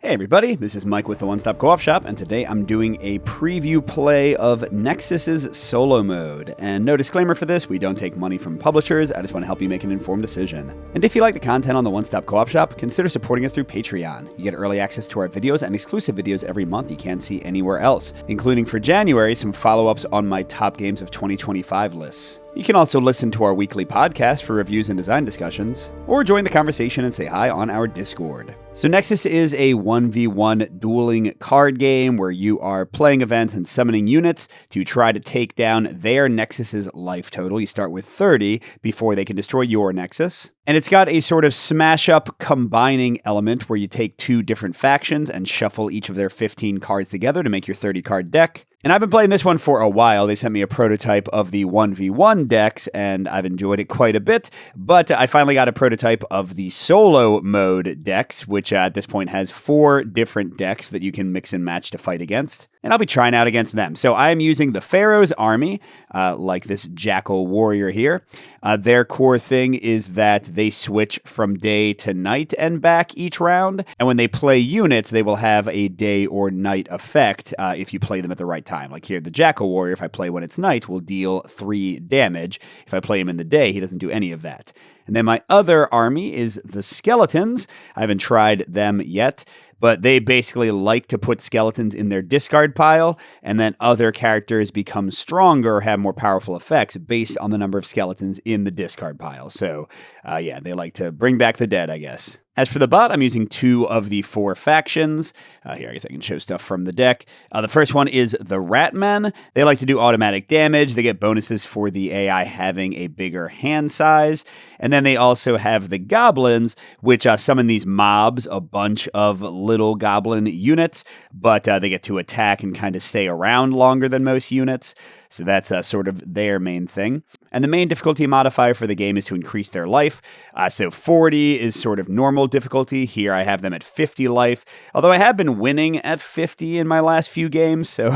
Hey everybody, this is Mike with the One Stop Co-op Shop, and today I'm doing a preview play of Nexus's solo mode. And no disclaimer for this, we don't take money from publishers, I just want to help you make an informed decision. And if you like the content on the One Stop Co-op Shop, consider supporting us through Patreon. You get early access to our videos and exclusive videos every month you can't see anywhere else, including for January some follow-ups on my top games of 2025 lists. You can also listen to our weekly podcast for reviews and design discussions, or join the conversation and say hi on our Discord. So Nexus is a 1v1 dueling card game where you are playing events and summoning units to try to take down their Nexus's life total. You start with 30 before they can destroy your Nexus. And it's got a sort of smash-up combining element where you take two different factions and shuffle each of their 15 cards together to make your 30-card deck. And I've been playing this one for a while. They sent me a prototype of the 1v1 decks, and I've enjoyed it quite a bit. But I finally got a prototype of the solo mode decks, which at this point has 4 different decks that you can mix and match to fight against. And I'll be trying out against them. So I am using the Pharaoh's army, like this Jackal warrior here. Their core thing is that they switch from day to night and back each round. And when they play units, they will have a day or night effect if you play them at the right time. Like here, the Jackal warrior, if I play when it's night, will deal 3 damage. If I play him in the day, he doesn't do any of that. And then my other army is the Skeletons. I haven't tried them yet, but they basically like to put skeletons in their discard pile, and then other characters become stronger, have more powerful effects based on the number of skeletons in the discard pile. So, yeah, they like to bring back the dead, I guess. As for the bot, I'm using 2 of the 4 factions. Here, I guess I can show stuff from the deck. The first one is the Ratmen. They like to do automatic damage. They get bonuses for the AI having a bigger hand size. And then they also have the Goblins, which summon these mobs, a bunch of little goblin units, but they get to attack and kind of stay around longer than most units. So that's sort of their main thing. And the main difficulty modifier for the game is to increase their life. So 40 is sort of normal difficulty. Here I have them at 50 life, although I have been winning at 50 in my last few games, so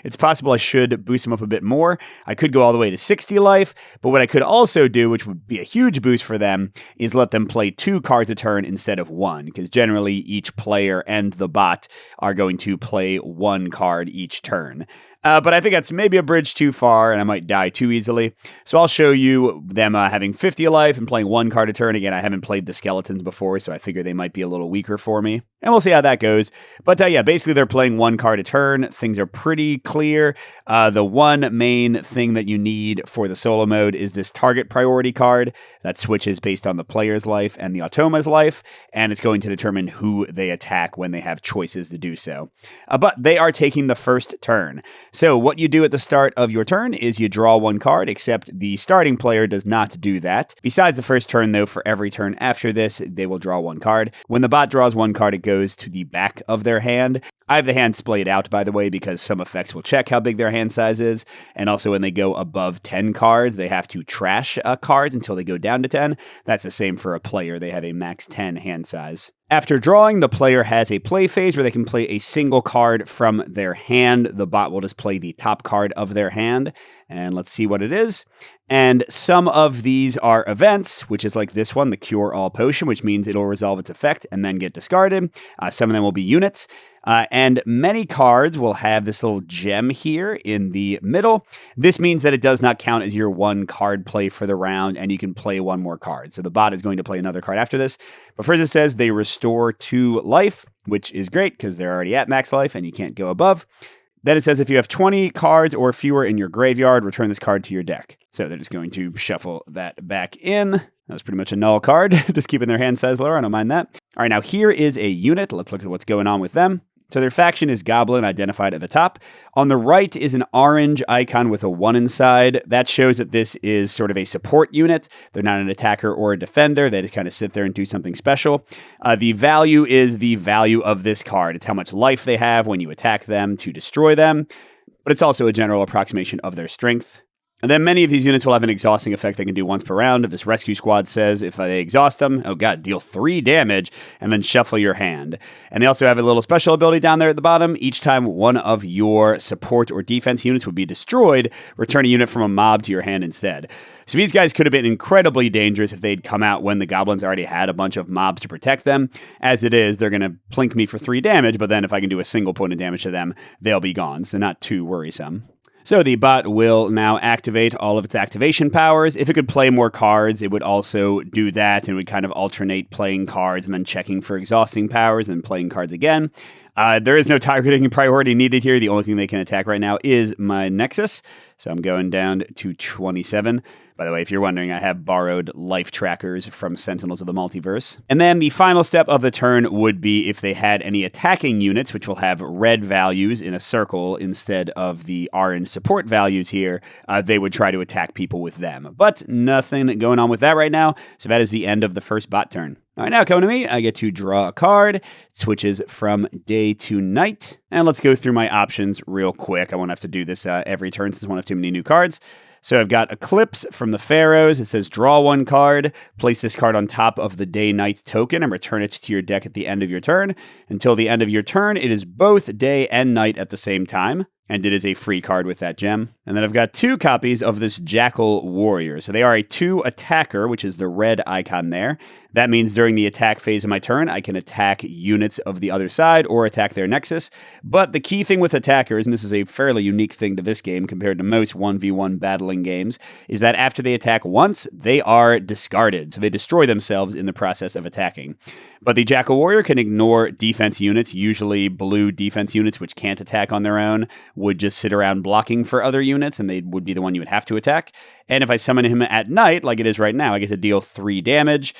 it's possible I should boost them up a bit more. I could go all the way to 60 life, but what I could also do, which would be a huge boost for them, is let them play 2 cards a turn instead of 1, because generally each player and the bot are going to play 1 card each turn. But I think that's maybe a bridge too far, and I might die too easily. So I'll show you them having 50 life and playing 1 card a turn. Again, I haven't played the Skeletons before, so I figure they might be a little weaker for me. And we'll see how that goes. But yeah, basically they're playing 1 card a turn. Things are pretty clear. The one main thing that you need for the solo mode is this target priority card that switches based on the player's life and the automa's life, and it's going to determine who they attack when they have choices to do so. But they are taking the first turn. So what you do at the start of your turn is you draw 1 card, except the starting player does not do that. Besides the first turn, though, for every turn after this, they will draw 1 card. When the bot draws 1 card, it goes to the back of their hand. I have the hand splayed out, by the way, because some effects will check how big their hand size is. And also when they go above 10 cards, they have to trash cards until they go down to 10. That's the same for a player. They have a max 10 hand size. After drawing, the player has a play phase where they can play a single card from their hand. The bot will just play the top card of their hand. And let's see what it is. And some of these are events, which is like this one, the Cure All Potion, which means it'll resolve its effect and then get discarded. Some of them will be units. And many cards will have this little gem here in the middle. This means that it does not count as your 1 card play for the round, and you can play 1 more card. So the bot is going to play another card after this. But first it says they restore 2 life, which is great because they're already at max life and you can't go above. Then it says if you have 20 cards or fewer in your graveyard, return this card to your deck. So they're just going to shuffle that back in. That was pretty much a null card, just keeping their hand size lower. I don't mind that. All right, now here is a unit. Let's look at what's going on with them. So their faction is Goblin, identified at the top. On the right is an orange icon with a 1 inside. That shows that this is sort of a support unit. They're not an attacker or a defender. They just kind of sit there and do something special. The value is the value of this card. It's how much life they have when you attack them to destroy them. But it's also a general approximation of their strength. And then many of these units will have an exhausting effect they can do once per round. If this rescue squad says if they exhaust them, oh god, deal 3 damage and then shuffle your hand. And they also have a little special ability down there at the bottom. Each time one of your support or defense units would be destroyed, return a unit from a mob to your hand instead. So these guys could have been incredibly dangerous if they'd come out when the goblins already had a bunch of mobs to protect them. As it is, they're going to plink me for 3 damage, but then if I can do a single point of damage to them, they'll be gone. So not too worrisome. So the bot will now activate all of its activation powers. If it could play more cards, it would also do that and would kind of alternate playing cards and then checking for exhausting powers and playing cards again. There is no targeting priority needed here. The only thing they can attack right now is my Nexus. So I'm going down to 27. By the way, if you're wondering, I have borrowed life trackers from Sentinels of the Multiverse. And then the final step of the turn would be if they had any attacking units, which will have red values in a circle instead of the orange support values here, they would try to attack people with them. But nothing going on with that right now, so that is the end of the first bot turn. All right, now coming to me, I get to draw a card. It switches from day to night. And let's go through my options real quick. I won't have to do this every turn since I won't have too many new cards. So I've got Eclipse from the Pharaohs. It says draw 1 card, place this card on top of the day-night token, and return it to your deck at the end of your turn. Until the end of your turn, it is both day and night at the same time. And it is a free card with that gem. And then I've got 2 copies of this Jackal Warrior. So they are a 2 attacker, which is the red icon there. That means during the attack phase of my turn, I can attack units of the other side or attack their Nexus. But the key thing with attackers, and this is a fairly unique thing to this game compared to most 1v1 battling games, is that after they attack once, they are discarded. So they destroy themselves in the process of attacking. But the Jackal Warrior can ignore defense units, usually blue defense units, which can't attack on their own, would just sit around blocking for other units, and they would be the one you would have to attack. And if I summon him at night, like it is right now, I get to deal 3 damage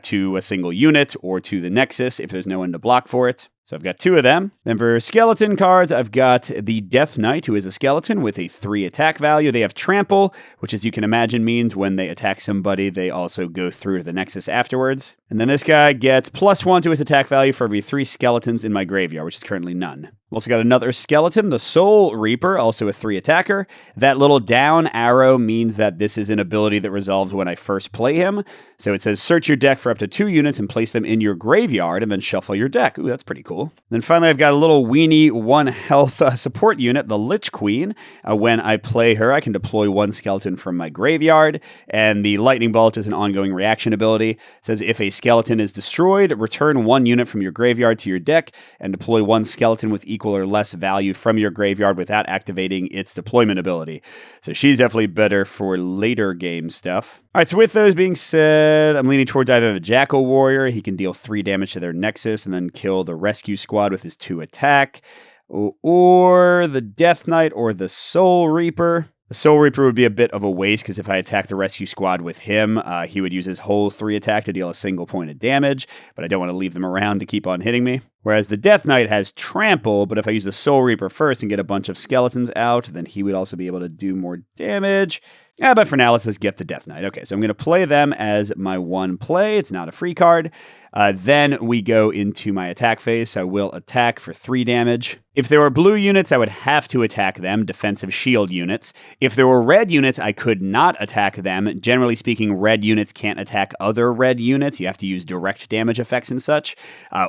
to a single unit or to the Nexus if there's no one to block for it. So I've got 2 of them. Then for skeleton cards, I've got the Death Knight, who is a skeleton with a 3 attack value. They have Trample, which as you can imagine means when they attack somebody, they also go through the Nexus afterwards. And then this guy gets +1 to his attack value for every 3 skeletons in my graveyard, which is currently none. We've also got another skeleton, the Soul Reaper, also a 3 attacker. That little down arrow means that this is an ability that resolves when I first play him. So it says search your deck for up to 2 units and place them in your graveyard and then shuffle your deck. Ooh, that's pretty cool. Then finally, I've got a little weenie 1 health support unit, the Lich Queen. When I play her, I can deploy 1 skeleton from my graveyard. And the Lightning Bolt is an ongoing reaction ability. It says if a skeleton is destroyed, return 1 unit from your graveyard to your deck and deploy 1 skeleton with equal or less value from your graveyard without activating its deployment ability. So she's definitely better for later game stuff. All right, so with those being said, I'm leaning towards either the Jackal Warrior. He can deal 3 damage to their Nexus and then kill the Rescue Squad with his 2 attack. Or the Death Knight or the Soul Reaper. The Soul Reaper would be a bit of a waste because if I attack the Rescue Squad with him, he would use his whole 3 attack to deal a single point of damage, but I don't want to leave them around to keep on hitting me. Whereas the Death Knight has Trample, but if I use the Soul Reaper first and get a bunch of skeletons out, then he would also be able to do more damage. Yeah, but for now, let's just get the Death Knight. Okay, so I'm going to play them as my 1 play. It's not a free card. Then we go into my attack phase. So I will attack for 3 damage. If there were blue units, I would have to attack them, defensive shield units. If there were red units, I could not attack them. Generally speaking, red units can't attack other red units. You have to use direct damage effects and such.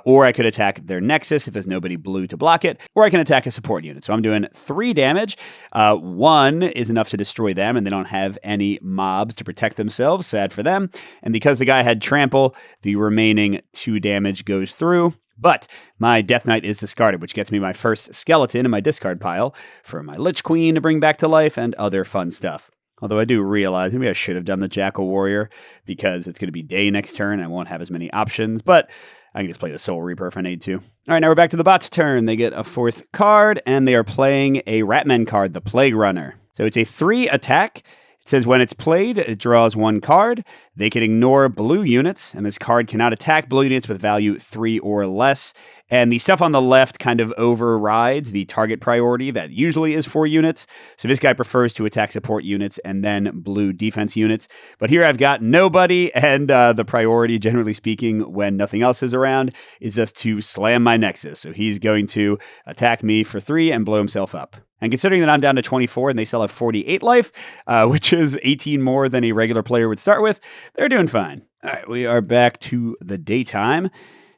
Or I could attack their Nexus if there's nobody blue to block it. Or I can attack a support unit. So I'm doing 3 damage. 1 is enough to destroy them, and they don't have any mobs to protect themselves. Sad for them. And because the guy had Trample, the remaining 2 damage goes through. But my Death Knight is discarded, which gets me my first skeleton in my discard pile for my Lich Queen to bring back to life and other fun stuff. Although I do realize maybe I should have done the Jackal Warrior because it's going to be day next turn. I won't have as many options, but I can just play the Soul Reaper if I need to. All right, now we're back to the bot's turn. They get a 4th card, and they are playing a Ratman card, the Plague Runner. So it's a 3 attack. It says when it's played, it draws 1 card. They can ignore blue units, and this card cannot attack blue units with value 3 or less. And the stuff on the left kind of overrides the target priority that usually is 4 units. So this guy prefers to attack support units and then blue defense units. But here I've got nobody, and the priority, generally speaking, when nothing else is around, is just to slam my Nexus. So he's going to attack me for 3 and blow himself up. And considering that I'm down to 24 and they still have 48 life, which is 18 more than a regular player would start with, they're doing fine. All right, we are back to the daytime.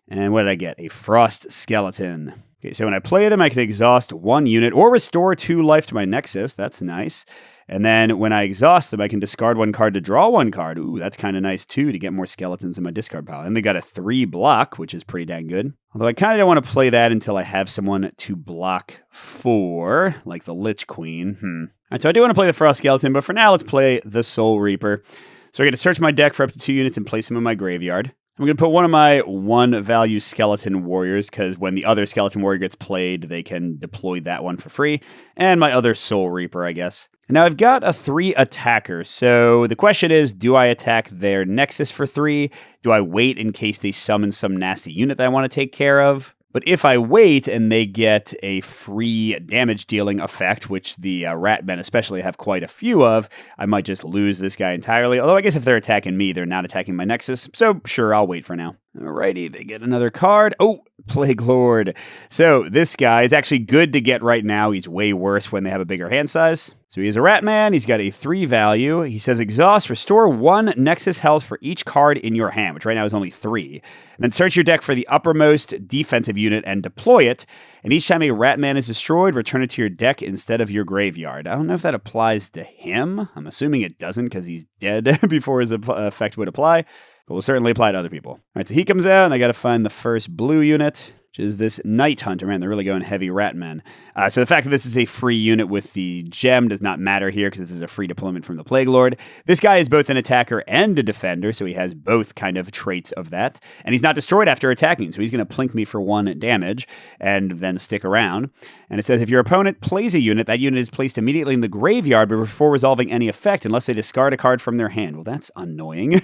And what did I get? A Frost Skeleton. Okay, so when I play them, I can exhaust 1 unit or restore 2 life to my Nexus. That's nice. And then when I exhaust them, I can discard 1 card to draw 1 card. Ooh, that's kind of nice too, to get more skeletons in my discard pile. And they got a 3 block, which is pretty dang good. Although I kind of don't want to play that until I have someone to block for, like the Lich Queen. All right, so I do want to play the Frost Skeleton, but for now, let's play the Soul Reaper. So I get to search my deck for up to 2 units and place them in my graveyard. I'm going to put one of my 1 value skeleton warriors, because when the other skeleton warrior gets played, they can deploy that one for free. And my other Soul Reaper, I guess. Now I've got a 3 attacker, so the question is, do I attack their Nexus for 3? Do I wait in case they summon some nasty unit that I want to take care of? But if I wait and they get a free damage dealing effect, which the Ratmen especially have quite a few of, I might just lose this guy entirely. Although I guess if they're attacking me, they're not attacking my Nexus. So sure, I'll wait for now. Alrighty, they get another card. Oh, Plague Lord. So this guy is actually good to get right now. He's way worse when they have a bigger hand size. So he is a Ratman. He's got a 3 value. He says exhaust, restore 1 Nexus health for each card in your hand, which right now is only 3. And then search your deck for the uppermost defensive unit and deploy it. And each time a Ratman is destroyed, return it to your deck instead of your graveyard. I don't know if that applies to him. I'm assuming it doesn't because he's dead before his effect would apply. But will certainly apply to other people. All right, so he comes out, and I got to find the first blue unit, which is this Night Hunter. Man, they're really going heavy Ratmen. So the fact that this is a free unit with the gem does not matter here, because this is a free deployment from the Plague Lord. This guy is both an attacker and a defender, so he has both kind of traits of that. And he's not destroyed after attacking, so he's going to plink me for 1 damage, and then stick around. And it says, if your opponent plays a unit, that unit is placed immediately in the graveyard before resolving any effect, unless they discard a card from their hand. Well, that's annoying.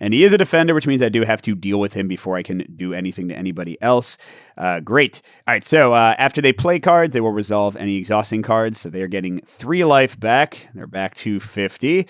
And he is a defender, which means I do have to deal with him before I can do anything to anybody else. Great. All right, so after they play cards, they will resolve any exhausting cards. So they're getting 3 life back. They're back to 50.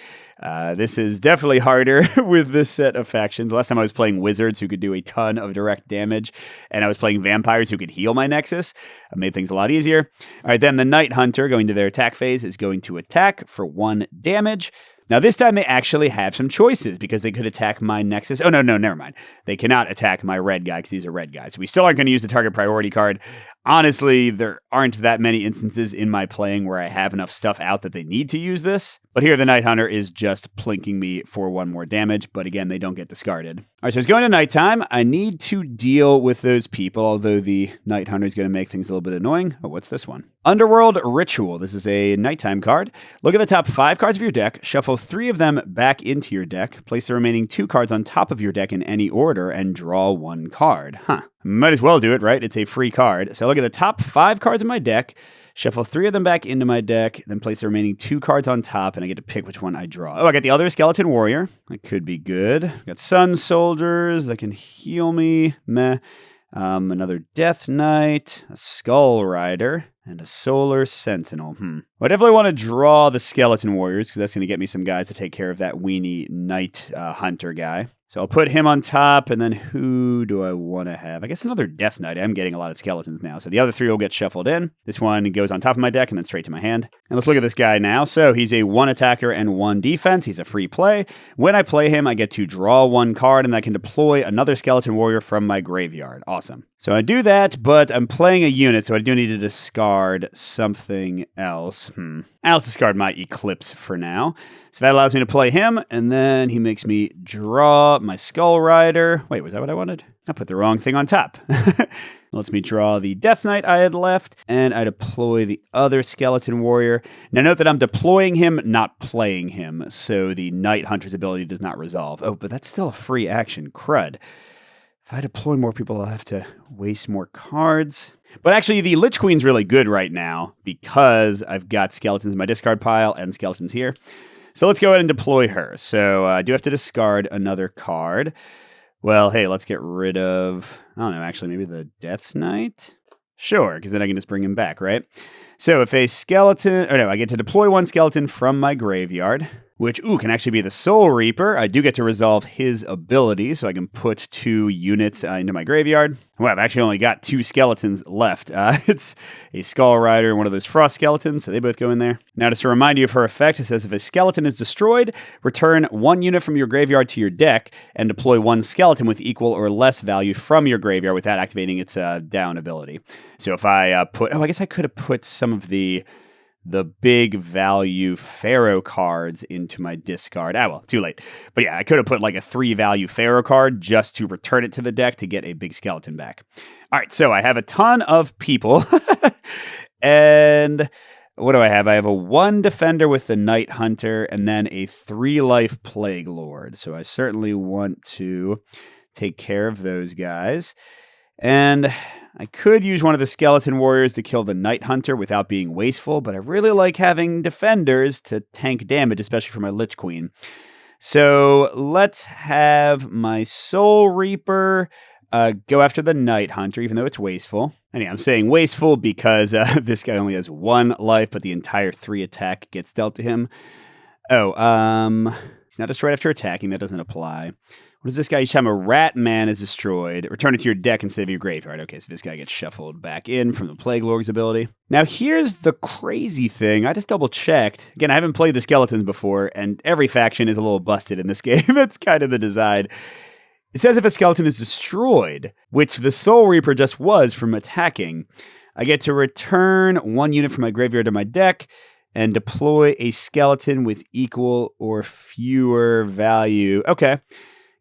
This is definitely harder with this set of factions. Last time I was playing wizards who could do a ton of direct damage, and I was playing vampires who could heal my Nexus. I made things a lot easier. All right, then the Night Hunter, going to their attack phase, is going to attack for 1 damage. Now, this time they actually have some choices, because they could attack my Nexus. Oh, no, never mind. They cannot attack my red guy because he's a red guy. So we still aren't going to use the target priority card. Honestly, there aren't that many instances in my playing where I have enough stuff out that they need to use this. But here, the Night Hunter is just plinking me for 1 more damage. But again, they don't get discarded. All right, so it's going to nighttime. I need to deal with those people, although the Night Hunter is going to make things a little bit annoying. Oh, what's this one? Underworld Ritual. This is a nighttime card. Look at the top 5 cards of your deck. Shuffle 3 of them back into your deck. Place the remaining 2 cards on top of your deck in any order and draw 1 card. Might as well do it, right? It's a free card. So look at the top 5 cards of my deck. Shuffle 3 of them back into my deck, then place the remaining 2 cards on top, and I get to pick which one I draw. Oh, I got the other Skeleton Warrior. That could be good. I got Sun Soldiers that can heal me. Meh. Another Death Knight, a Skull Rider, and a Solar Sentinel. Well, I definitely want to draw the Skeleton Warriors, because that's going to get me some guys to take care of that weenie Night Hunter guy. So I'll put him on top, and then who do I want to have? I guess another Death Knight. I'm getting a lot of skeletons now. So the other 3 will get shuffled in. This one goes on top of my deck and then straight to my hand. And let's look at this guy now. So he's a 1 attacker and 1 defense. He's a free play. When I play him, I get to draw 1 card, and I can deploy another Skeleton Warrior from my graveyard. Awesome. So I do that, but I'm playing a unit, so I do need to discard something else. I'll discard my Eclipse for now. So that allows me to play him, and then he makes me draw my Skull Rider. Wait, was that what I wanted? I put the wrong thing on top. Lets me draw the Death Knight I had left, and I deploy the other Skeleton Warrior. Now note that I'm deploying him, not playing him, so the Night Hunter's ability does not resolve. Oh, but that's still a free action. Crud. If I deploy more people, I'll have to waste more cards. But actually, the Lich Queen's really good right now because I've got skeletons in my discard pile and skeletons here. So let's go ahead and deploy her. So I do have to discard another card. Well, hey, let's get rid of, I don't know, actually, maybe the Death Knight? Sure, because then I can just bring him back, right? So if a skeleton, I get to deploy 1 skeleton from my graveyard. which, can actually be the Soul Reaper. I do get to resolve his ability, so I can put 2 units into my graveyard. Well, I've actually only got 2 skeletons left. It's a Skull Rider and one of those Frost Skeletons, so they both go in there. Now, just to remind you of her effect, it says if a skeleton is destroyed, return 1 unit from your graveyard to your deck and deploy 1 skeleton with equal or less value from your graveyard without activating its down ability. So if I I guess I could have put some of the big value Pharaoh cards into my discard. Well, too late. But yeah, I could have put like a 3 value Pharaoh card just to return it to the deck to get a big skeleton back. All right, so I have a ton of people. And what do I have? I have a 1 defender with the Night Hunter and then a 3 life Plague Lord. So I certainly want to take care of those guys. And I could use one of the Skeleton Warriors to kill the Night Hunter without being wasteful, but I really like having defenders to tank damage, especially for my Lich Queen. So let's have my Soul Reaper go after the Night Hunter, even though it's wasteful. And yeah, I'm saying wasteful because this guy only has 1 life, but the entire 3 attack gets dealt to him. He's not destroyed after attacking. That doesn't apply. What is this guy? Each time a rat man is destroyed, return it to your deck instead of your graveyard. Okay, so this guy gets shuffled back in from the Plague Lord's ability. Now, here's the crazy thing. I just double-checked. Again, I haven't played the Skeletons before, and every faction is a little busted in this game. It's kind of the design. It says if a skeleton is destroyed, which the Soul Reaper just was from attacking, I get to return 1 unit from my graveyard to my deck and deploy a skeleton with equal or fewer value. Okay.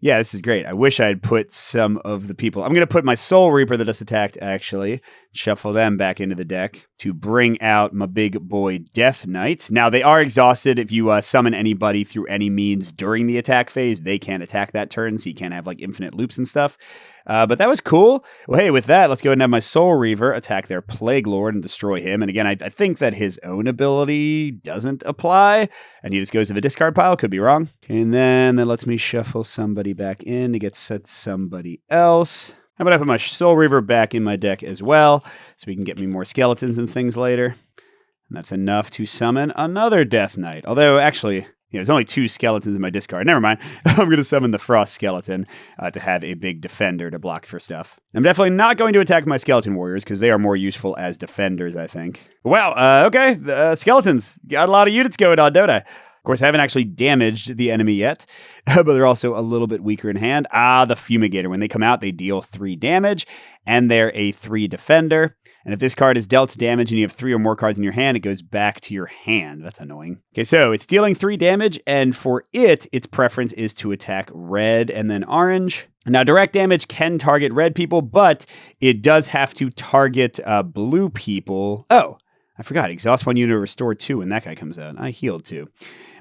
Yeah, this is great. I wish I had put some of the people. I'm going to put my Soul Reaper that just attacked, actually. Shuffle them back into the deck to bring out my big boy Death Knight. Now, they are exhausted. If you summon anybody through any means during the attack phase, they can't attack that turn, so you can't have like infinite loops and stuff. But that was cool. Well, hey, with that, let's go ahead and have my Soul Reaver attack their Plague Lord and destroy him. And again, I think that his own ability doesn't apply, and he just goes to the discard pile. Could be wrong. Okay, and then that lets me shuffle somebody back in to get set somebody else. How about I put my Soul Reaver back in my deck as well, so we can get me more skeletons and things later. And that's enough to summon another Death Knight. Although, actually, there's only 2 skeletons in my discard. Never mind. I'm going to summon the Frost Skeleton to have a big defender to block for stuff. I'm definitely not going to attack my Skeleton Warriors because they are more useful as defenders, I think. Wow, okay. The skeletons. Got a lot of units going on, don't I? Of course, I haven't actually damaged the enemy yet, but they're also a little bit weaker in hand. The Fumigator. When they come out, they deal 3 damage, and they're a 3 defender. And if this card is dealt damage and you have 3 or more cards in your hand, it goes back to your hand. That's annoying. Okay, so it's dealing 3 damage, and for it, its preference is to attack red and then orange. Now, direct damage can target red people, but it does have to target blue people. Oh, I forgot. Exhaust 1 unit, restore 2 when that guy comes out. I healed 2.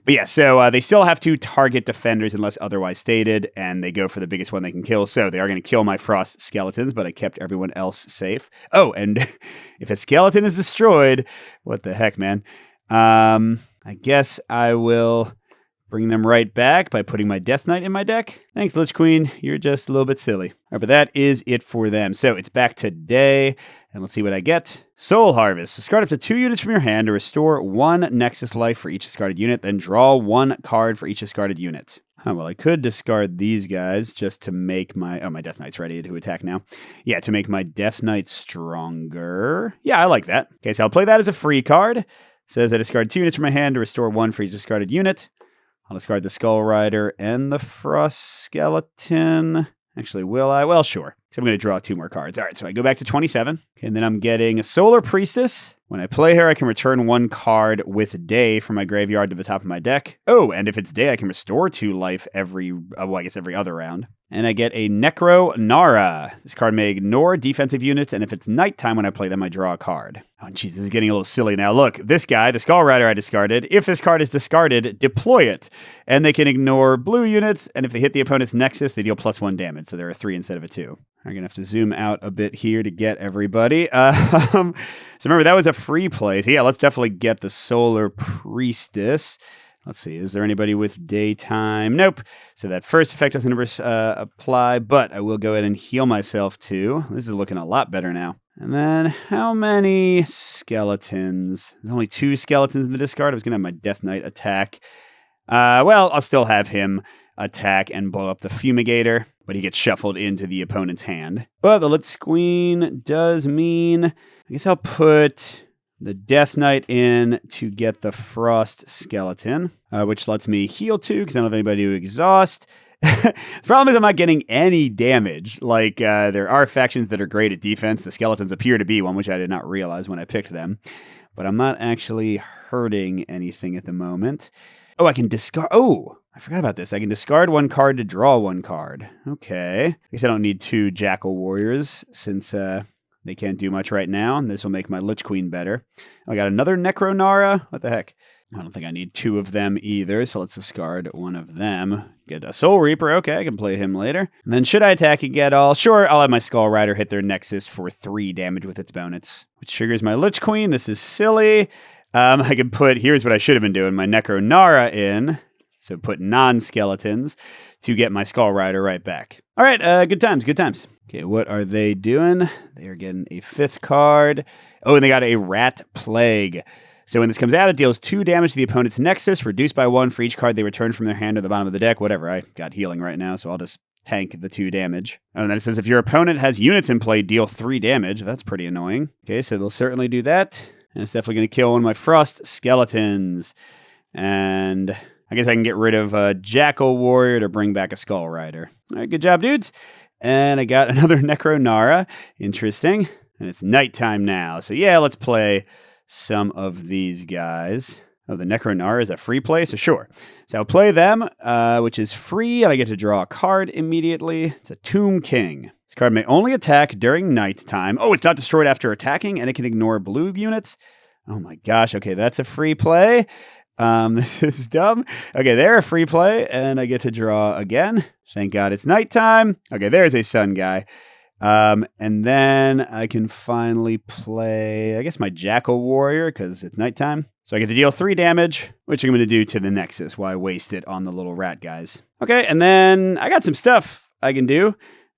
But yeah, so they still have to target defenders unless otherwise stated, and they go for the biggest one they can kill. So they are going to kill my Frost Skeletons, but I kept everyone else safe. Oh, and if a skeleton is destroyed, what the heck, man? I guess I will bring them right back by putting my Death Knight in my deck. Thanks, Lich Queen. You're just a little bit silly. All right, but that is it for them. So it's back today, and let's see what I get. Soul Harvest. Discard up to 2 units from your hand to restore 1 Nexus life for each discarded unit, then draw 1 card for each discarded unit. Well, I could discard these guys just to make my... Oh, my Death Knight's ready to attack now. Yeah, to make my Death Knight stronger. Yeah, I like that. Okay, so I'll play that as a free card. It says I discard 2 units from my hand to restore 1 for each discarded unit. I'll discard the Skull Rider and the Frost Skeleton. Actually, will I? Well, sure. So I'm going to draw 2 more cards. All right, so I go back to 27. Okay, and then I'm getting a Solar Priestess. When I play her, I can return 1 card with Day from my graveyard to the top of my deck. Oh, and if it's Day, I can restore 2 life every other round. And I get a Necro Nara. This card may ignore defensive units, and if it's nighttime when I play them, I draw a card. Oh, jeez, this is getting a little silly now. Look, this guy, the Skull Rider I discarded, if this card is discarded, deploy it. And they can ignore blue units, and if they hit the opponent's Nexus, they deal +1 damage, so there are 3 instead of a 2. I'm going to have to zoom out a bit here to get everybody. So remember, that was a free play. So yeah, let's definitely get the Solar Priestess. Let's see, is there anybody with daytime? Nope. So that first effect doesn't apply, but I will go ahead and heal myself too. This is looking a lot better now. And then how many skeletons? There's only 2 skeletons in the discard. I was going to have my Death Knight attack Well, I'll still have him attack and blow up the Fumigator, but he gets shuffled into the opponent's hand. But the Lich Queen does mean, I guess I'll put the Death Knight in to get the Frost Skeleton, which lets me heal 2 because I don't have anybody to exhaust. The problem is I'm not getting any damage. Like, there are factions that are great at defense. The skeletons appear to be one, which I did not realize when I picked them. But I'm not actually hurting anything at the moment. Oh, I can discard... Oh, I forgot about this. I can discard 1 card to draw 1 card. Okay. I guess I don't need 2 Jackal Warriors since they can't do much right now. And this will make my Lich Queen better. I got another Necronara. What the heck? I don't think I need 2 of them either, so let's discard 1 of them. Get a Soul Reaper. Okay, I can play him later. And then should I attack and get all? Sure, I'll have my Skull Rider hit their Nexus for 3 damage with its bonus, which triggers my Lich Queen. This is silly. I can put, here's what I should have been doing, my Necronara in. So put non-skeletons to get my Skull Rider right back. All right, good times, good times. Okay, what are they doing? They are getting a 5th card. Oh, and they got a Rat Plague. So when this comes out, it deals 2 damage to the opponent's Nexus, reduced by 1 for each card they return from their hand to the bottom of the deck. Whatever, I got healing right now, so I'll just tank the 2 damage. And then it says if your opponent has units in play, deal 3 damage. That's pretty annoying. Okay, so they'll certainly do that. And it's definitely going to kill one of my Frost Skeletons. And I guess I can get rid of a Jackal Warrior to bring back a Skull Rider. All right, good job, dudes. And I got another Necronara. Interesting. And it's nighttime now. So yeah, let's play some of these guys. Oh, the Necronara is a free play, so sure. So I'll play them, which is free, and I get to draw a card immediately. It's a Tomb King. This card may only attack during nighttime. Oh, it's not destroyed after attacking, and it can ignore blue units. Oh my gosh, okay, that's a free play. This is dumb. Okay, they're a free play, and I get to draw again. Thank God it's nighttime. Okay, there's a sun guy. And then I can finally play, I guess, my Jackal Warrior, because it's nighttime. So I get to deal 3 damage, which I'm going to do to the Nexus. Why waste it on the little rat guys? Okay, and then I got some stuff I can do.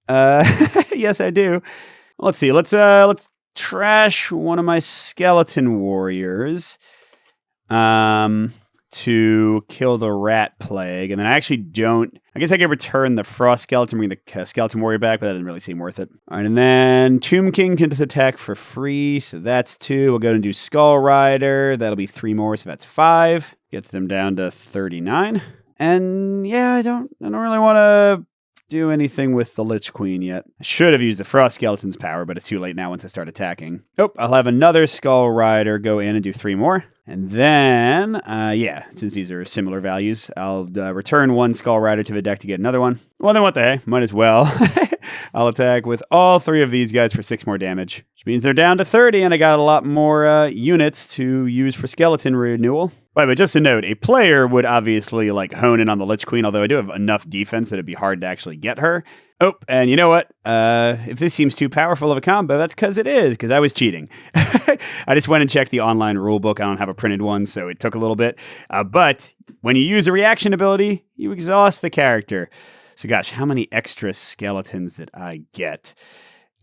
Yes, I do. Let's see. Let's trash one of my Skeleton Warriors. To kill the Rat Plague, and then I actually don't... I guess I could return the Frost Skeleton, bring the Skeleton Warrior back, but that doesn't really seem worth it. All right, and then Tomb King can just attack for free, so that's 2. We'll go and do Skull Rider. That'll be 3 more, so that's 5. Gets them down to 39. And yeah, I don't really want to do anything with the Lich Queen yet. I should have used the Frost Skeleton's power, but it's too late now once I start attacking. Oh, I'll have another Skull Rider go in and do 3 more. And then, yeah, since these are similar values, I'll return 1 Skull Rider to the deck to get another one. Well, then what the heck? Might as well. I'll attack with all 3 of these guys for 6 more damage, which means they're down to 30, and I got a lot more units to use for Skeleton Renewal. By the way, just a note, a player would obviously like hone in on the Lich Queen, although I do have enough defense that it'd be hard to actually get her. Oh, and you know what? If this seems too powerful of a combo, that's because it is, because I was cheating. I just went and checked the online rulebook. I don't have a printed one, so it took a little bit. But when you use a reaction ability, you exhaust the character. So gosh, how many extra skeletons did I get?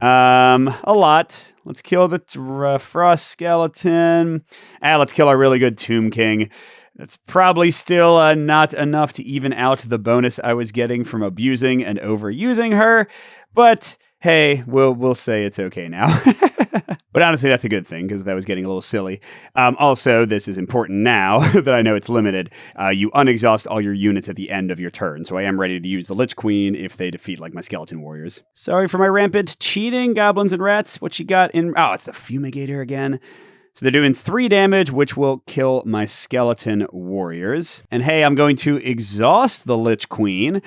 A lot. Let's kill the Frost Skeleton. Let's kill our really good Tomb King. That's probably still not enough to even out the bonus I was getting from abusing and overusing her, but hey, we'll say it's okay now. But honestly, that's a good thing, because that was getting a little silly. Also, this is important now that I know it's limited. You unexhaust all your units at the end of your turn, so I am ready to use the Lich Queen if they defeat, like, my Skeleton Warriors. Sorry for my rampant cheating, goblins and rats. What you got in... Oh, it's the Fumigator again. So they're doing 3 damage, which will kill my Skeleton Warriors. And hey, I'm going to exhaust the Lich Queen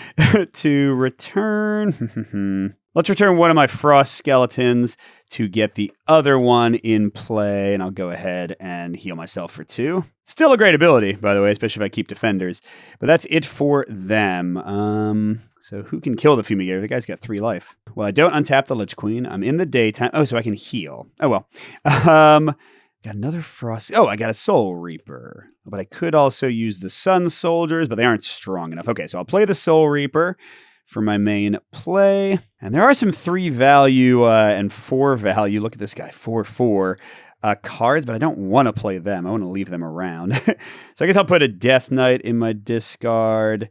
to return... Let's return one of my Frost Skeletons to get the other one in play, and I'll go ahead and heal myself for 2. Still a great ability, by the way, especially if I keep defenders. But that's it for them. So who can kill the Fumigator? The guy's got 3 life. Well, I don't untap the Lich Queen. I'm in the daytime. Oh, so I can heal. Oh, well. Got another Frost. Oh, I got a Soul Reaper. But I could also use the Sun Soldiers, but they aren't strong enough. Okay, so I'll play the Soul Reaper for my main play. And there are some 3 value and 4 value. Look at this guy, 4/4. cards, but I don't want to play them. I want to leave them around. So I guess I'll put a Death Knight in my discard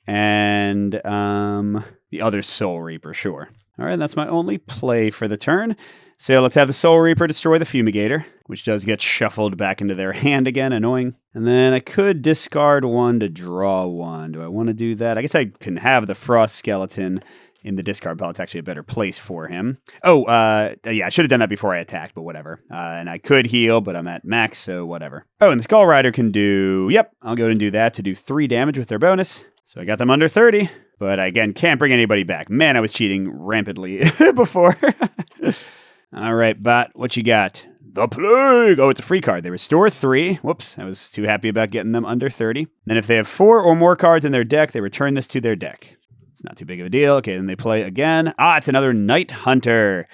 and the other Soul Reaper, sure. All right, that's my only play for the turn. So let's have the Soul Reaper destroy the Fumigator, which does get shuffled back into their hand again, annoying. And then I could discard one to draw one. Do I want to do that? I guess I can have the Frost Skeleton in the discard pile. It's actually a better place for him. Oh, yeah, I should have done that before I attacked, but whatever. And I could heal, but I'm at max, so whatever. Oh, and the Skull Rider can do, yep, I'll go ahead and do that to do 3 damage with their bonus. So I got them under 30, but I, again, can't bring anybody back. Man, I was cheating rampantly before. All right, bot, what you got? The Plague! Oh, it's a free card. They restore 3. Whoops, I was too happy about getting them under 30. Then if they have 4 or more cards in their deck, they return this to their deck. It's not too big of a deal. Okay, then they play again. Ah, it's another Night Hunter.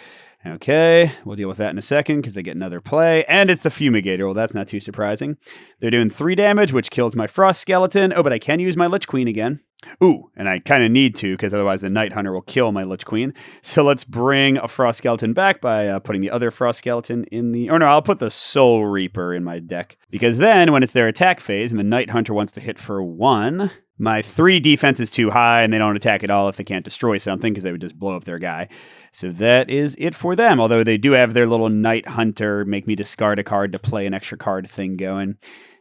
Okay, we'll deal with that in a second because they get another play. And it's the Fumigator. Well, that's not too surprising. They're doing 3 damage, which kills my Frost Skeleton. Oh, but I can use my Lich Queen again. Ooh, and I kind of need to because otherwise the Night Hunter will kill my Lich Queen. So let's bring a Frost Skeleton back by putting the other Frost Skeleton in the... Or no, I'll put the Soul Reaper in my deck. Because then when it's their attack phase and the Night Hunter wants to hit for 1... My 3 defense is too high, and they don't attack at all if they can't destroy something, because they would just blow up their guy. So that is it for them, although they do have their little Night Hunter, make me discard a card to play an extra card thing going.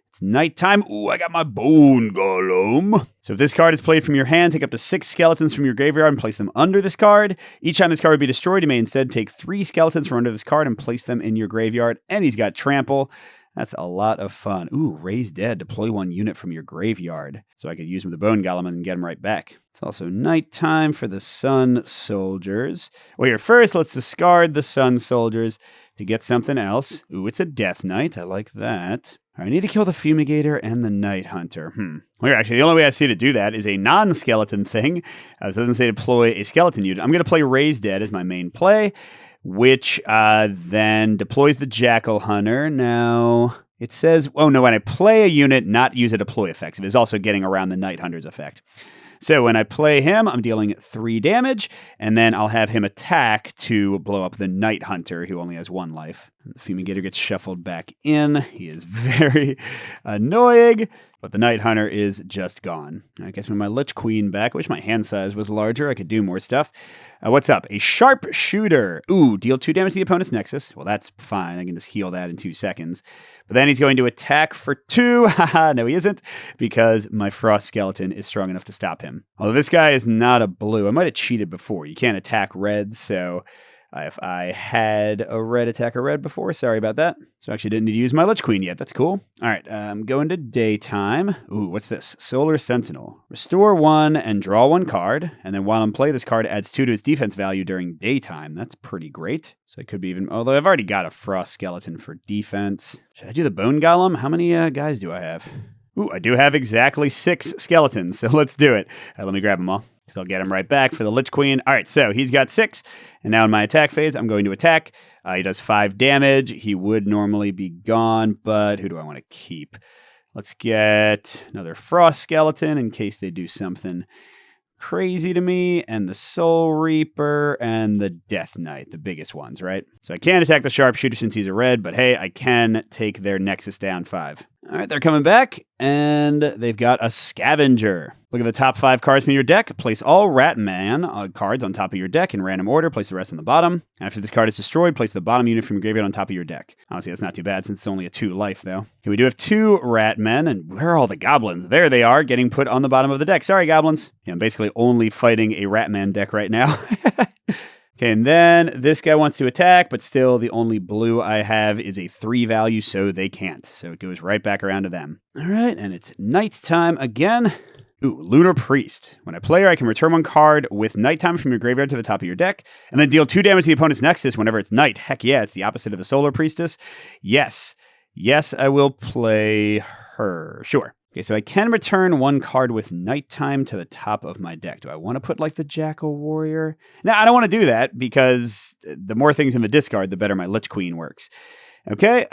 It's nighttime. Ooh, I got my Bone Golem. So if this card is played from your hand, take up to 6 skeletons from your graveyard and place them under this card. Each time this card would be destroyed, you may instead take 3 skeletons from under this card and place them in your graveyard. And he's got Trample. That's a lot of fun. Ooh, Raise Dead. Deploy 1 unit from your graveyard. So I could use him with the Bone Golem and get him right back. It's also nighttime for the Sun Soldiers. Well, here, first, let's discard the Sun Soldiers to get something else. Ooh, it's a Death Knight. I like that. All right, I need to kill the Fumigator and the Night Hunter. Well, actually, the only way I see to do that is a non-skeleton thing. It doesn't say deploy a skeleton unit. I'm going to play Raise Dead as my main play, which then deploys the Jackal Hunter. Now, it says, oh no, when I play a unit, not use a deploy effect. It is also getting around the Night Hunter's effect. So when I play him, I'm dealing 3 damage, and then I'll have him attack to blow up the Night Hunter, who only has 1 life. The Fumigator gets shuffled back in. He is very annoying, but the Night Hunter is just gone. I guess with my Lich Queen back, I wish my hand size was larger. I could do more stuff. What's up? A Sharpshooter. Ooh, deal 2 damage to the opponent's Nexus. Well, that's fine. I can just heal that in 2 seconds. But then he's going to attack for 2. Haha, no, he isn't, because my Frost Skeleton is strong enough to stop him. Although this guy is not a blue. I might have cheated before. You can't attack red, so... if I had a red attack a red before, sorry about that. So I actually didn't need to use my Lich Queen yet. That's cool. All right, I'm going to daytime. Ooh, what's this? Solar Sentinel. Restore 1 and draw 1 card. And then while in play, this card adds 2 to its defense value during daytime. That's pretty great. So it could be even... Although I've already got a Frost Skeleton for defense. Should I do the Bone Golem? How many guys do I have? Ooh, I do have exactly 6 skeletons. So let's do it. Let me grab them all. So I'll get him right back for the Lich Queen. All right, so he's got 6. And now in my attack phase, I'm going to attack. He does 5 damage. He would normally be gone, but who do I want to keep? Let's get another Frost Skeleton in case they do something crazy to me, and the Soul Reaper, and the Death Knight, the biggest ones, right? So I can't attack the Sharpshooter since he's a red, but hey, I can take their Nexus down 5. All right, they're coming back, and they've got a Scavenger. Look at the top 5 cards from your deck. Place all Ratman cards on top of your deck in random order. Place the rest on the bottom. After this card is destroyed, place the bottom unit from your graveyard on top of your deck. Honestly, that's not too bad since it's only a 2 life, though. Okay, we do have 2 Ratmen, and where are all the goblins? There they are, getting put on the bottom of the deck. Sorry, goblins. Yeah, I'm basically only fighting a Ratman deck right now. Okay, and then this guy wants to attack, but still the only blue I have is a 3 value, so they can't. So it goes right back around to them. All right, and it's nighttime again. Ooh, Lunar Priest. When I play her, I can return 1 card with nighttime from your graveyard to the top of your deck, and then deal 2 damage to the opponent's Nexus whenever it's night. Heck yeah, it's the opposite of a Solar Priestess. Yes, I will play her. Sure. Okay, so I can return 1 card with nighttime to the top of my deck. Do I want to put like the Jackal Warrior? No, I don't want to do that because the more things in the discard, the better my Lich Queen works. Okay,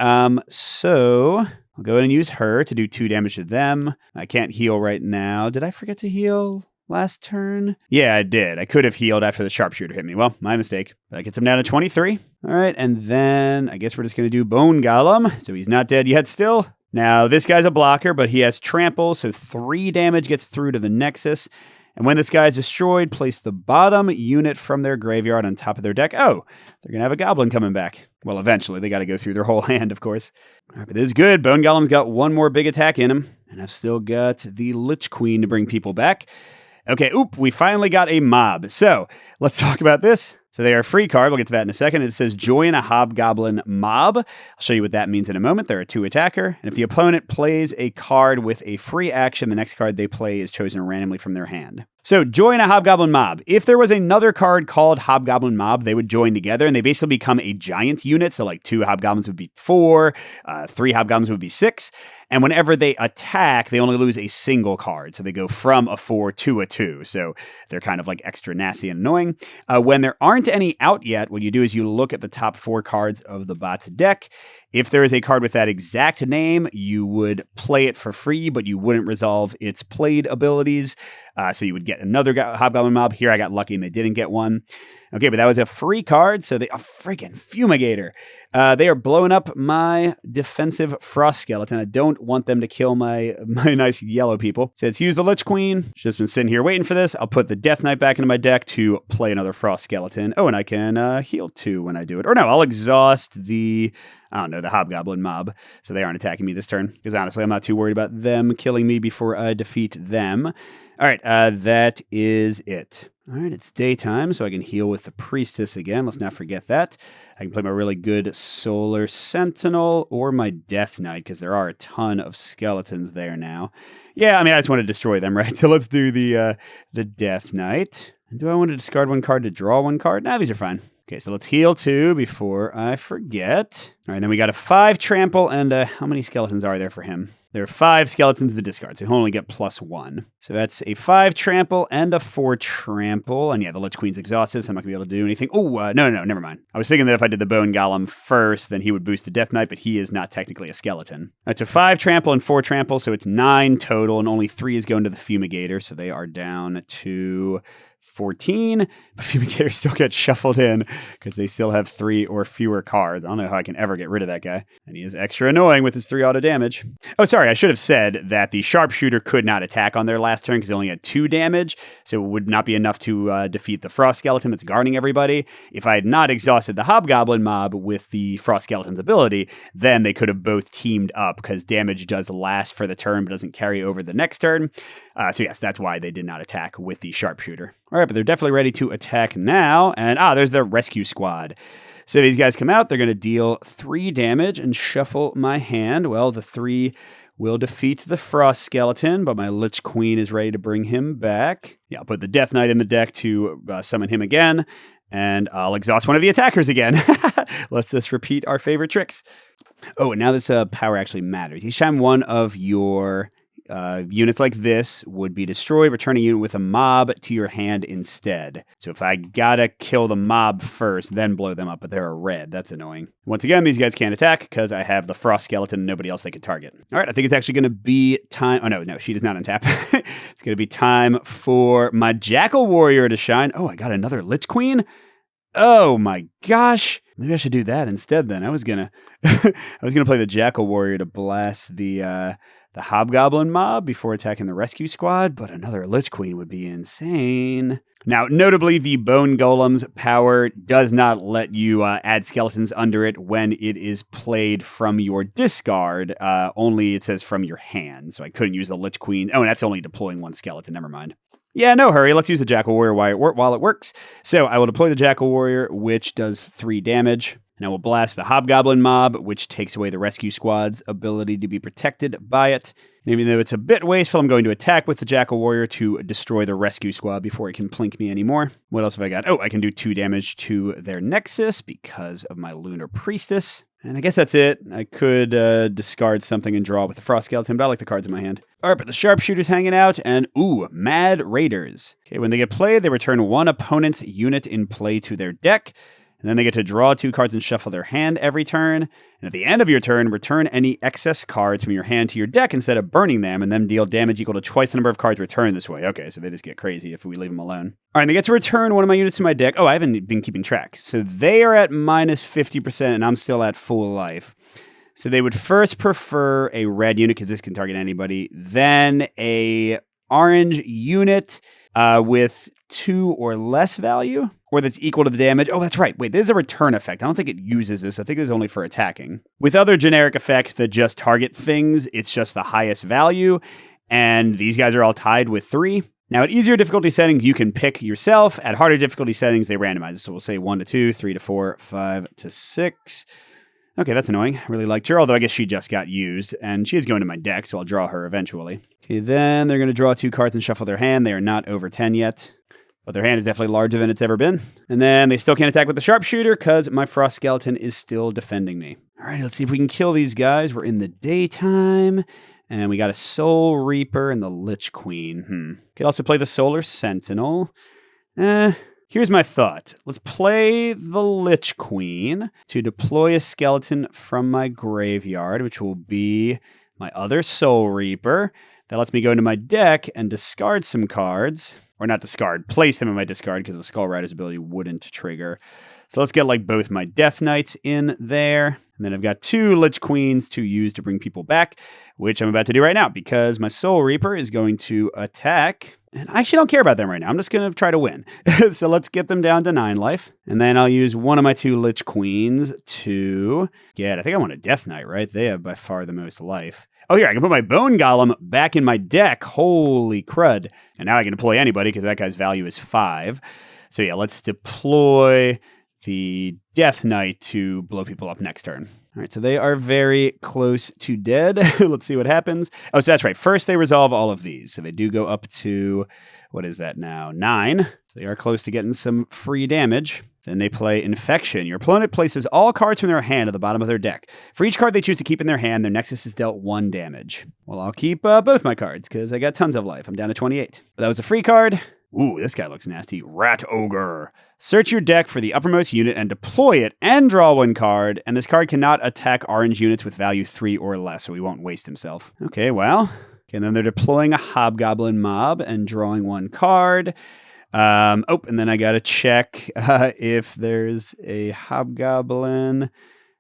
so I'll go ahead and use her to do 2 damage to them. I can't heal right now. Did I forget to heal last turn? Yeah, I did. I could have healed after the sharpshooter hit me. Well, my mistake. That gets him down to 23. All right, and then I guess we're just going to do Bone Golem. So he's not dead yet still. Now, this guy's a blocker, but he has trample, so 3 damage gets through to the Nexus. And when this guy is destroyed, place the bottom unit from their graveyard on top of their deck. Oh, they're going to have a goblin coming back. Well, eventually. They got to go through their whole hand, of course. All right, but this is good. Bone Golem's got one more big attack in him. And I've still got the Lich Queen to bring people back. Okay, we finally got a mob. So let's talk about this. So they are a free card. We'll get to that in a second. It says join a hobgoblin mob. I'll show you what that means in a moment. They're a 2 attacker. And if the opponent plays a card with a free action, the next card they play is chosen randomly from their hand. So join a hobgoblin mob. If there was another card called hobgoblin mob, they would join together and they basically become a giant unit. So like 2 hobgoblins would be 4, 3 hobgoblins would be 6. And whenever they attack, they only lose a single card. So they go from a 4 to a 2. So they're kind of like extra nasty and annoying. When there aren't any out yet, what you do is you look at the top 4 cards of the bot's deck. If there is a card with that exact name, you would play it for free, but you wouldn't resolve its played abilities. So you would get another hobgoblin mob. Here I got lucky and they didn't get one. Okay, but that was a free card, so a freaking fumigator. They are blowing up my defensive frost skeleton. I don't want them to kill my nice yellow people. So let's use the Lich Queen. She's just been sitting here waiting for this. I'll put the Death Knight back into my deck to play another frost skeleton. Oh, and I can heal 2 when I do it. Or no, I'll exhaust the hobgoblin mob. So they aren't attacking me this turn. Because honestly, I'm not too worried about them killing me before I defeat them. All right, that is it. All right, it's daytime, so I can heal with the Priestess again. Let's not forget that. I can play my really good Solar Sentinel or my Death Knight, because there are a ton of skeletons there now. Yeah, I mean, I just want to destroy them, right? So let's do the Death Knight. And do I want to discard 1 card to draw 1 card? Nah, these are fine. Okay, so let's heal 2 before I forget. All right, then we got a 5 trample, and how many skeletons are there for him? There are 5 skeletons to the discard, so he'll only get +1. So that's a 5 trample and a 4 trample. And yeah, the Lich Queen's exhausted, so I'm not going to be able to do anything. Oh, no, never mind. I was thinking that if I did the Bone Golem first, then he would boost the Death Knight, but he is not technically a skeleton. That's a 5 trample and 4 trample, so it's 9 total, and only 3 is going to the Fumigator, so they are down to 14, but Fumigator still gets shuffled in because they still have 3 or fewer cards. I don't know how I can ever get rid of that guy. And he is extra annoying with his 3 auto damage. Oh, sorry, I should have said that the Sharpshooter could not attack on their last turn because they only had 2 damage, so it would not be enough to defeat the Frost Skeleton that's guarding everybody. If I had not exhausted the Hobgoblin mob with the Frost Skeleton's ability, then they could have both teamed up because damage does last for the turn but doesn't carry over the next turn. So yes, that's why they did not attack with the Sharpshooter. All right, but they're definitely ready to attack now. And there's their rescue squad. So these guys come out. They're going to deal 3 damage and shuffle my hand. Well, the 3 will defeat the Frost Skeleton, but my Lich Queen is ready to bring him back. Yeah, I'll put the Death Knight in the deck to summon him again. And I'll exhaust one of the attackers again. Let's just repeat our favorite tricks. Oh, and now this power actually matters. Each time one of your units like this would be destroyed, return a unit with a mob to your hand instead. So if I gotta kill the mob first, then blow them up, but they're a red, that's annoying. Once again, these guys can't attack because I have the Frost Skeleton and nobody else they could target. All right, I think it's actually gonna be time. Oh, no, she does not untap. It's gonna be time for my Jackal Warrior to shine. Oh, I got another Lich Queen? Oh my gosh. Maybe I should do that instead then. I was gonna play the Jackal Warrior to blast the Hobgoblin mob before attacking the rescue squad, but another Lich Queen would be insane. Now, notably, the Bone Golem's power does not let you add skeletons under it when it is played from your discard. Only it says from your hand, so I couldn't use the Lich Queen. Oh, and that's only deploying 1 skeleton. Never mind. Yeah, no hurry. Let's use the Jackal Warrior while it works. So I will deploy the Jackal Warrior, which does 3 damage. And I will blast the Hobgoblin mob, which takes away the rescue squad's ability to be protected by it. And even though it's a bit wasteful, I'm going to attack with the Jackal Warrior to destroy the rescue squad before it can plink me anymore. What else have I got? Oh, I can do 2 damage to their Nexus because of my Lunar Priestess. And I guess that's it. I could discard something and draw with the Frost Skeleton, but I like the cards in my hand. All right, but the Sharpshooter's hanging out, and Mad Raiders. Okay, when they get played, they return 1 opponent's unit in play to their deck. And then they get to draw 2 cards and shuffle their hand every turn. And at the end of your turn, return any excess cards from your hand to your deck instead of burning them, and then deal damage equal to twice the number of cards returned this way. Okay, so they just get crazy if we leave them alone. All right, they get to return one of my units to my deck. Oh, I haven't been keeping track. So they are at minus 50%, and I'm still at full life. So they would first prefer a red unit, because this can target anybody, then a orange unit with 2 or less value, or that's equal to the damage. Oh, that's right. Wait, there's a return effect. I don't think it uses this. I think it's only for attacking. With other generic effects that just target things, it's just the highest value, and these guys are all tied with 3. Now, at easier difficulty settings, you can pick yourself. At harder difficulty settings, they randomize. So we'll say 1 to 2, 3 to 4, 5 to 6. Okay, that's annoying. I really liked her, although I guess she just got used, and she is going to my deck, so I'll draw her eventually. Okay, then they're going to draw 2 cards and shuffle their hand. They are not over 10 yet, but their hand is definitely larger than it's ever been. And then they still can't attack with the sharpshooter because my frost skeleton is still defending me. All right, let's see if we can kill these guys. We're in the daytime, and we got a Soul Reaper and the Lich Queen. Could also play the Solar Sentinel. Here's my thought. Let's play the Lich Queen to deploy a skeleton from my graveyard, which will be my other Soul Reaper. That lets me go into my deck and discard some cards. Or not discard, place them in my discard because the Skull Rider's ability wouldn't trigger. So let's get like both my Death Knights in there. And then I've got 2 Lich Queens to use to bring people back, which I'm about to do right now because my Soul Reaper is going to attack. And I actually don't care about them right now. I'm just going to try to win. So let's get them down to 9 life. And then I'll use one of my 2 Lich Queens to get, I think I want a Death Knight, right? They have by far the most life. Oh, here, I can put my Bone Golem back in my deck. Holy crud. And now I can deploy anybody because that guy's value is 5. So yeah, let's deploy the Death Knight to blow people up next turn. All right, so they are very close to dead. Let's see what happens. Oh, so that's right. First, they resolve all of these. So they do go up to, what is that now? 9. So they are close to getting some free damage. Then they play Infection. Your opponent places all cards from their hand at the bottom of their deck. For each card they choose to keep in their hand, their Nexus is dealt 1 damage. Well, I'll keep both my cards because I got tons of life. I'm down to 28. But that was a free card. Ooh, this guy looks nasty. Rat Ogre. Search your deck for the uppermost unit and deploy it and draw 1 card. And this card cannot attack orange units with value 3 or less, so he won't waste himself. Okay, well. Okay, and then they're deploying a Hobgoblin mob and drawing 1 card. And then I gotta check if there's a Hobgoblin.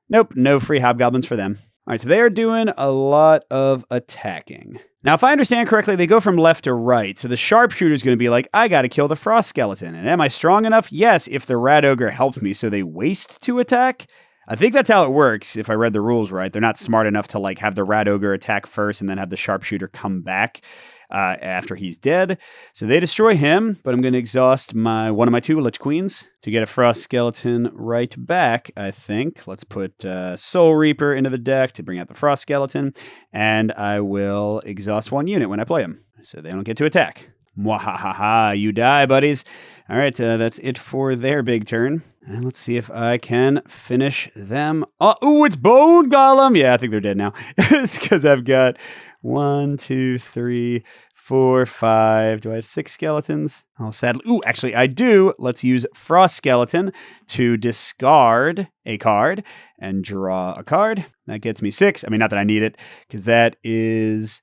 Nope, no free Hobgoblins for them. All right, so they are doing a lot of attacking. Now, if I understand correctly, they go from left to right. So the sharpshooter is going to be like, I got to kill the frost skeleton. And am I strong enough? Yes, if the rat ogre helps me. So they waste to attack. I think that's how it works. If I read the rules right, they're not smart enough to like have the rat ogre attack first and then have the sharpshooter come back after he's dead. So they destroy him, but I'm going to exhaust one of my 2 Lich Queens to get a frost skeleton right back, I think. Let's put Soul Reaper into the deck to bring out the frost skeleton, and I will exhaust 1 unit when I play him, so they don't get to attack. Mwahaha, you die, buddies. All right, that's it for their big turn. And let's see if I can finish them. Oh, it's Bone Golem. Yeah, I think they're dead now. It's because I've got 1, 2, 3, 4, 5. Do I have 6 skeletons? Oh, sadly. Ooh, actually, I do. Let's use Frost Skeleton to discard a card and draw a card. That gets me 6. I mean, not that I need it, because that is...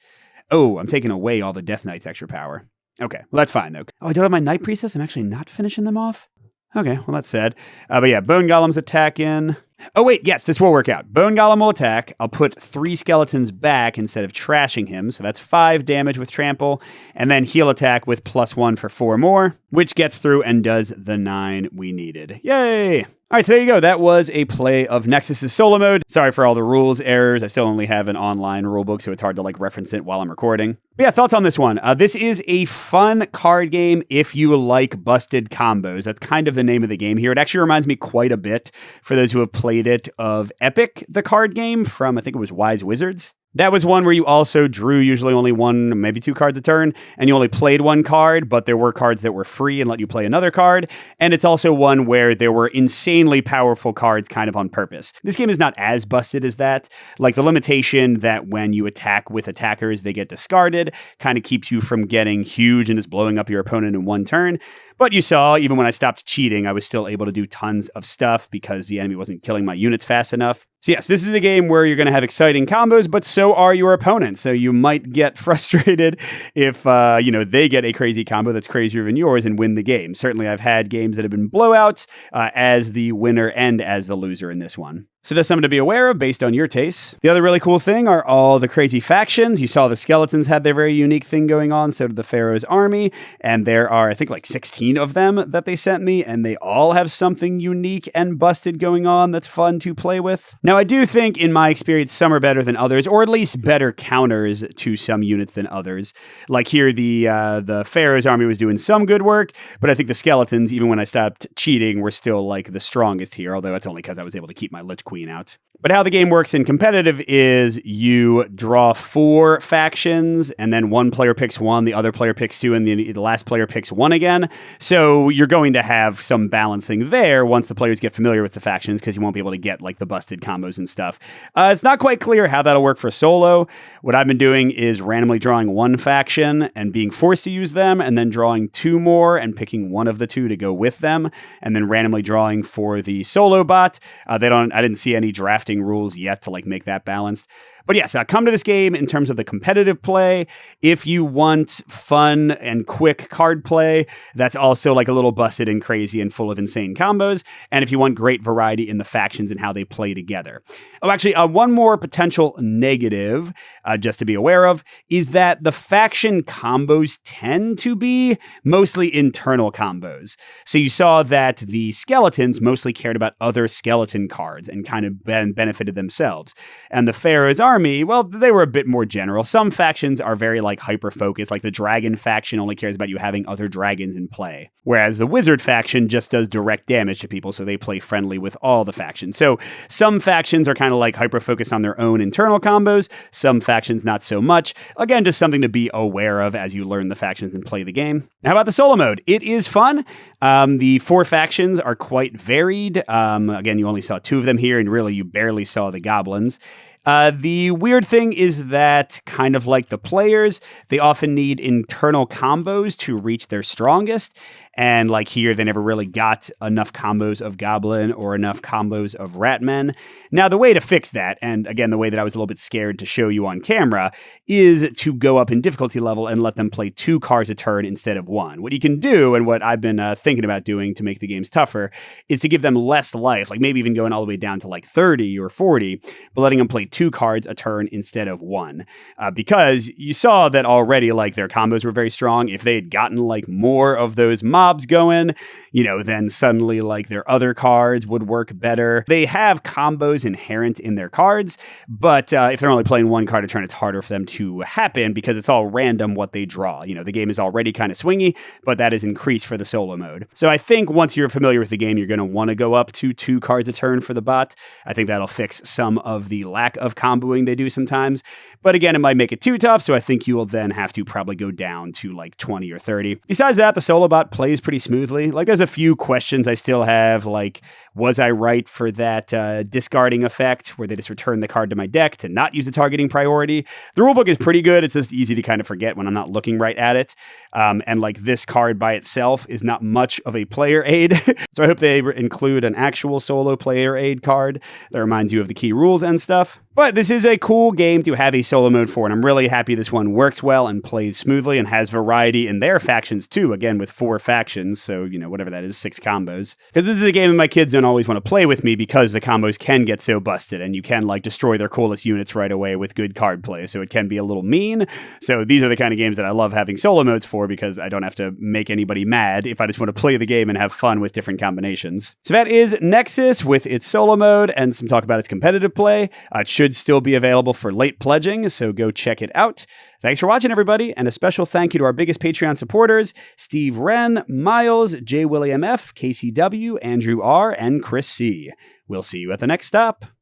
Oh, I'm taking away all the Death Knight's extra power. Okay, well, that's fine, though. Oh, I don't have my Night Priestess? I'm actually not finishing them off? Okay, well, that's sad. But yeah, Bone Golem's attacking. Oh, wait, yes, this will work out. Bone Golem will attack. I'll put 3 skeletons back instead of trashing him. So that's 5 damage with trample. And then he'll attack with +1 for 4 more, which gets through and does the 9 we needed. Yay! All right, so there you go. That was a play of Nexus's solo mode. Sorry for all the rules errors. I still only have an online rulebook, so it's hard to reference it while I'm recording. But yeah, thoughts on this one. This is a fun card game if you like busted combos. That's kind of the name of the game here. It actually reminds me quite a bit, for those who have played it, of Epic, the card game from, I think it was Wise Wizards. That was one where you also drew usually only 1, maybe 2 cards a turn, and you only played 1 card, but there were cards that were free and let you play another card. And it's also one where there were insanely powerful cards kind of on purpose. This game is not as busted as that. Like the limitation that when you attack with attackers, they get discarded, kind of keeps you from getting huge and just blowing up your opponent in 1 turn. But you saw, even when I stopped cheating, I was still able to do tons of stuff because the enemy wasn't killing my units fast enough. So yes, this is a game where you're going to have exciting combos, but so are your opponents. So you might get frustrated if, they get a crazy combo that's crazier than yours and win the game. Certainly, I've had games that have been blowouts as the winner and as the loser in this one. So that's something to be aware of based on your tastes. The other really cool thing are all the crazy factions. You saw the skeletons had their very unique thing going on, so did the Pharaoh's army. And there are, I think, like 16 of them that they sent me, and they all have something unique and busted going on that's fun to play with. Now, I do think, in my experience, some are better than others, or at least better counters to some units than others. Like here, the Pharaoh's army was doing some good work, but I think the skeletons, even when I stopped cheating, were still like the strongest here, although that's only because I was able to keep my Lich Queen out. But how the game works in competitive is you draw 4 factions, and then one player picks one, the other player picks 2, and the last player picks 1 again. So you're going to have some balancing there once the players get familiar with the factions, because you won't be able to get like the busted combos and stuff. It's not quite clear how that'll work for solo. What I've been doing is randomly drawing 1 faction and being forced to use them, and then drawing 2 more and picking one of the 2 to go with them, and then randomly drawing for the solo bot. I didn't see any drafting rules yet to like make that balanced. But yes, come to this game in terms of the competitive play. If you want fun and quick card play, that's also like a little busted and crazy and full of insane combos. And if you want great variety in the factions and how they play together. Oh, actually, one more potential negative, just to be aware of, is that the faction combos tend to be mostly internal combos. So you saw that the skeletons mostly cared about other skeleton cards and kind of benefited themselves. And the Pharaoh's army, well, they were a bit more general. Some factions are very like hyper-focused, like the dragon faction only cares about you having other dragons in play. Whereas the wizard faction just does direct damage to people, so they play friendly with all the factions. So some factions are kind of like hyper-focused on their own internal combos, some factions not so much. Again, just something to be aware of as you learn the factions and play the game. Now, how about the solo mode? It is fun. The 4 factions are quite varied. Again, you only saw 2 of them here, and really you barely saw the goblins. The weird thing is that, kind of like the players, they often need internal combos to reach their strongest. And like here, they never really got enough combos of Goblin or enough combos of Ratmen. Now, the way to fix that, and again, the way that I was a little bit scared to show you on camera, is to go up in difficulty level and let them play 2 cards a turn instead of 1. What you can do, and what I've been thinking about doing to make the games tougher, is to give them less life, like maybe even going all the way down to like 30 or 40, but letting them play 2 cards a turn instead of 1. Because you saw that already, like, their combos were very strong. If they had gotten like more of those mobs going, then suddenly like their other cards would work better. They have combos inherent in their cards, but if they're only playing 1 card a turn, it's harder for them to happen because it's all random what they draw. The game is already kind of swingy, but that is increased for the solo mode. So I think once you're familiar with the game, you're going to want to go up to 2 cards a turn for the bot. I think that'll fix some of the lack of comboing they do sometimes. But again, it might make it too tough, so I think you will then have to probably go down to like 20 or 30. Besides that, the solo bot plays pretty smoothly. Like, there's a few questions I still have, like, was I right for that discarding effect where they just return the card to my deck to not use the targeting priority? The rulebook is pretty good. It's just easy to kind of forget when I'm not looking right at it. And like, this card by itself is not much of a player aid. So I hope they include an actual solo player aid card that reminds you of the key rules and stuff. But this is a cool game to have a solo mode for, and I'm really happy this one works well and plays smoothly and has variety in their factions too, again with 4 factions, so whatever that is, 6 combos. Because this is a game that my kids don't always want to play with me because the combos can get so busted, and you can like destroy their coolest units right away with good card play, so it can be a little mean. So these are the kind of games that I love having solo modes for, because I don't have to make anybody mad if I just want to play the game and have fun with different combinations. So that is Nexus with its solo mode and some talk about its competitive play. It should still be available for late pledging, so go check it out. Thanks for watching, everybody, and a special thank you to our biggest Patreon supporters, Steve Wren, Miles, J. William F., KCW, Andrew R., and Chris C. We'll see you at the next stop.